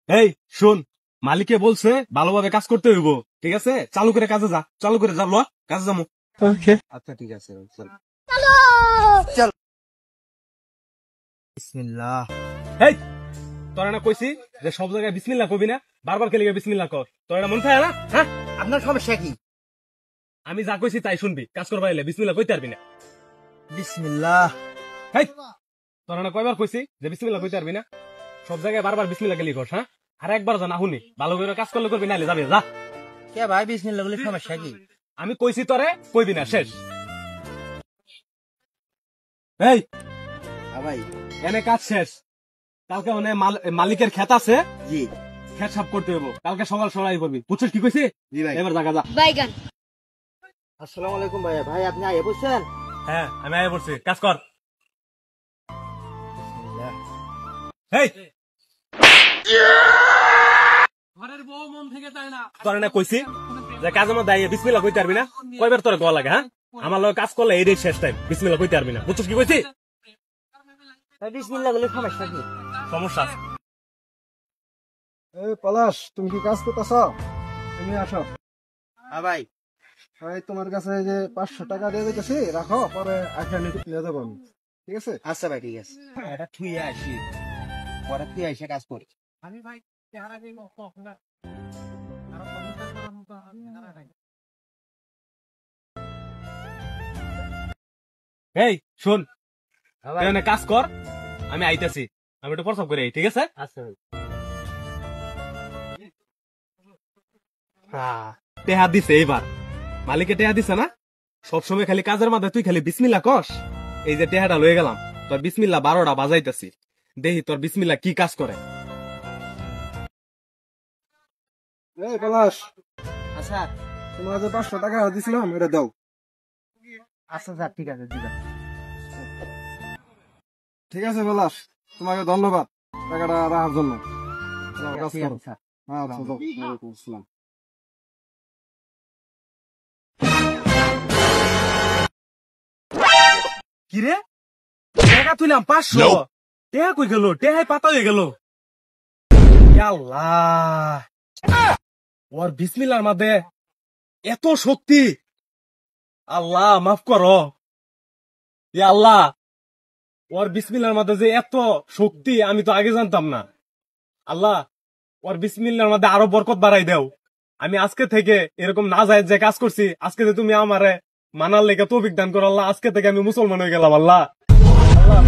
এই শোন, মালিকে বলছে ভালোভাবে কাজ করতে হইব, ঠিক আছে? চালু করে কাজে যা, চালু করে যা, ল কাজে যাবো। আচ্ছা ঠিক আছে চল। বিসমিল্লাহ। এই তোরা না কইছি যে সব জায়গায় বিসমিল্লাহ কবি না, বারবার খেলে বিসমিল্লাহ কর, তোর এটা মন থাকে না? হ্যাঁ, আপনার সমস্যা কি? আমি যা কইছি তাই শুনবি, কাজ করবা এলে বিসমিল্লাহ কইতে পারবি না। বিসমিল্লাহ। এই তোরা না কয়বার কইছি যে বিসমিল্লাহ কইতে পারবি না? সব জায়গায় বারবার বিসমিল্লাহ গেলি কর। হ্যাঁ, আর একবার যা না শুনি, ভালো করে কাজ করলে করবি, নাইলে যাবে যা। কে ভাই বিসমিল্লাহ বলে সমস্যা কি? আমি কইছি তোরে কইবি না, শেষ। এই ভাই এনে কাজ শেষ, কালকে মানে মালিকের ক্ষেত আছে, জি ক্ষেত সাফ করতে হইব, কালকে সকাল সকাল করবি, বুঝছিস কি কইছি? জি ভাই। এবার জায়গা যা। বাইগান। আসসালামু আলাইকুম ভাই। ভাই আপনি আইয়ে বসছেন? হ্যাঁ, আমি আয় পড়ছি, কাজ কর। এই তোর না কইছি যে কাজের মধ্যে আইয়ে বিসমিল্লাহ কইতে পারবি না, কয়বার তোর গোয়া লাগে? হ্যাঁ, আমার লগে কাজ করলে এই শেষ টাইম, বিসমিল্লাহ কইতে পারবি না, বুঝছিস কি কইছি? ভাই বিসমিল্লাহ বলে সমস্যা কি? সমস্যা আছে। এই পলাশ, তুমি কি কাজ করতেছ? তুমি আসো। হ্যাঁ ভাই। ভাই তোমার কাছে যে 500 টাকা দিয়ে দিতেছি, রাখো, পরে এখানে নিয়ে যাবো আমি, ঠিক আছে? আচ্ছা ভাই ঠিক আছে। এটা থুয়ে আসি, পরে থুয়ে এসে কাজ করি। এই শোন, হ্যাঁ ভাই। তুই এনে কাজ কর, আমি আইতাছি, আমি একটু প্রস্তাব করে আই, ঠিক আছে? আচ্ছা ভাই। টেহা দিছে এইবার, মালিকে টেহা দিছে না? সবসময় খালি কাজের মাঝে তুই খালি বিসমিল্লাহ কস। এই যে টেহাটা লয়ে গেলাম, তোর বিসমিল্লাহ 12টা বাজাইতাছি, দেখি তোর বিসমিল্লাহ কি কাজ করে। এই পলাশ, আচ্ছা তোমার যে 500 টাকা দিছিলাম, এটা দাও। আচ্ছা স্যার ঠিক আছে দিবেন। ঠিক আছে পলাশ, তোমাকে ধন্যবাদ টাকাটা রাখার জন্য। যাও, কাজ ঠিক করো। আছে স্যার। হ্যাঁ, আচ্ছা, যাও। ওয়ালাইকুম আসসালাম। কিরে, টাকা তুইলাম 500, টেহা কই গেল? টেহাই পাতা হয়ে গেল। ইয়া আল্লাহ, ওর বিসমিল্লাহর মধ্যে এত শক্তি! আল্লাহ মাফ করো। ইয়া আল্লাহ, ওর বিসমিল্লাহর মধ্যে যে এত শক্তি, আমি তো আগে জানতাম না। আল্লাহ, ওর বিসমিল্লাহর মধ্যে আরো বরকত বাড়াই দাও। আমি আজকে থেকে এরকম না যায় যে কাজ করছি, আজকে থেকে তুমি আমারে মানার লেগে তৌফিক দান করো আল্লাহ। আজকে থেকে আমি মুসলমান হয়ে গেলাম আল্লাহ। আল্লাহ